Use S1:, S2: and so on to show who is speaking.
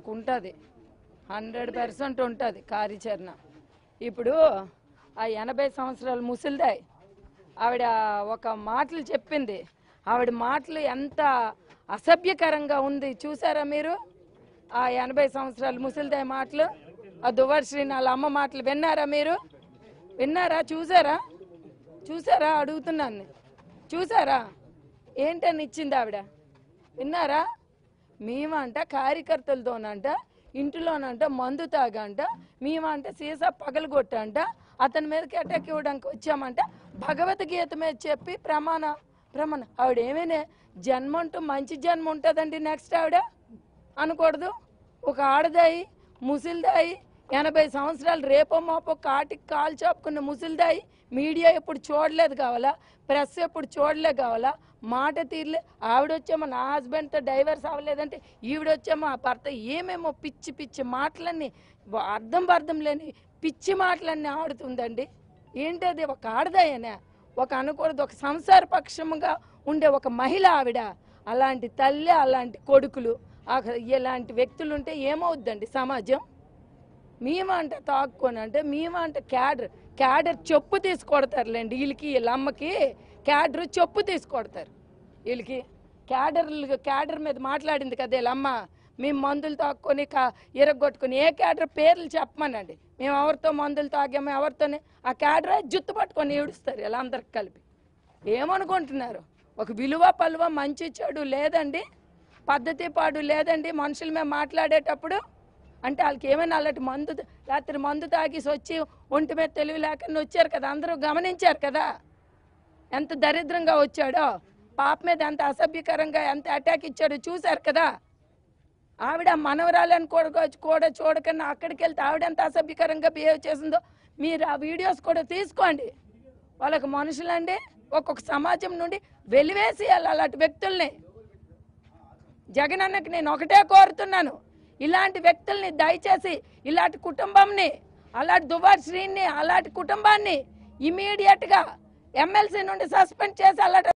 S1: వాళ్ళకు ఉంటుంది, 100% ఉంటుంది కార్యాచరణ. ఇప్పుడు ఆ 80 సంవత్సరాల ముసలిదాయి ఆవిడ ఒక మాటలు చెప్పింది, ఆవిడ మాటలు ఎంత అసభ్యకరంగా ఉంది చూసారా మీరు? ఆ 80 సంవత్సరాల ముసలిదాయి మాటలు, ఆ దువర్శ్రీ వాళ్ళ అమ్మ మాటలు విన్నారా మీరు? విన్నారా? చూసారా అడుగుతున్నాను, చూసారా? ఏంటని ఇచ్చింది ఆవిడ, విన్నారా? మేమంట కార్యకర్తలతోనంట ఇంటిలోనంట మందు తాగంట, మేమంట సీసా పగలగొట్టంట, అతని మీదకి అటాక్ ఇవ్వడానికి వచ్చామంట, భగవద్గీత మీద చెప్పి ప్రమాణ ఆవిడ ఏమైనా జన్మ అంటూ మంచి జన్మ ఉంటుందండి నెక్స్ట్ ఆవిడ అనకూడదు? ఒక ఆడదాయి ముసిలిదాయి 80 సంవత్సరాలు రేపో మాపో కాటికి కాలు చాపుకున్న ముసిలిదాయి మీడియా ఎప్పుడు చూడలేదు కావాలా, ప్రెస్ ఎప్పుడు చూడలే కావాలా, మాట తీరలే. ఆవిడొచ్చేమో నా హస్బెండ్తో డైవర్స్ అవ్వలేదంటే ఈవిడొచ్చేమో ఆ భర్త ఏమేమో పిచ్చి పిచ్చి మాటలన్నీ అర్థం లేని పిచ్చి మాటలన్నీ ఆడుతుందండి. ఏంటది? ఒక ఆడదాయనే ఒక అనకూడదు, ఒక సంసార పక్షముగా ఉండే ఒక మహిళ ఆవిడ. అలాంటి తల్లి, అలాంటి కొడుకులు, ఇలాంటి వ్యక్తులు ఉంటే ఏమవుద్దండి సమాజం? మేమంట తాక్కుని అంటే మేమంట క్యాడర్ చెప్పు తీసుకొడతారులేండి వీళ్ళకి, వీళ్ళ అమ్మకి క్యాడర్ చెప్పు తీసుకొడతారు వీళ్ళకి. క్యాడర్ మీద మాట్లాడింది కదా వీళ్ళమ్మ, మేము మందులు తాక్కొని ఇరగొట్టుకుని ఏ క్యాడర్ పేర్లు చెప్పమనండి, మేము ఎవరితో మందులు తాగామో ఎవరితోనే ఆ క్యాడర్ జుత్తు పట్టుకొని ఏడుస్తారు ఇలా అందరికి కలిపి. ఏమనుకుంటున్నారు? ఒక విలువ పలువ మంచి చెడు లేదండి, పద్ధతి పాడు లేదండి మనుషుల మీద మాట్లాడేటప్పుడు. అంటే వాళ్ళకి ఏమైనా అలాంటి రాత్రి మందు తాగేసి వచ్చి ఒంటి మీద తెలివి లేకుండా వచ్చారు కదా, అందరూ గమనించారు కదా ఎంత దరిద్రంగా వచ్చాడో, పాప మీద ఎంత అసభ్యకరంగా ఎంత అటాక్ ఇచ్చాడో చూశారు కదా. ఆవిడ మనవరాలని కూడా చూడకన్నా అక్కడికి వెళ్తే ఆవిడ ఎంత అసభ్యకరంగా బిహేవ్ చేసిందో మీరు ఆ వీడియోస్ కూడా తీసుకోండి. వాళ్ళకి మనుషులండి ఒక్కొక్క సమాజం నుండి వెలివేసేయాలి అలాంటి వ్యక్తుల్ని. జగన్ అన్నకి నేను ఒకటే కోరుతున్నాను, ఇలాంటి వ్యక్తుల్ని దయచేసి ఇలాంటి కుటుంబంని, అలాంటి దువర్శ్రీని అలాంటి కుటుంబాన్ని ఇమీడియట్గా ఎమ్మెల్సీ నుండి సస్పెండ్ చేసి అలాంటి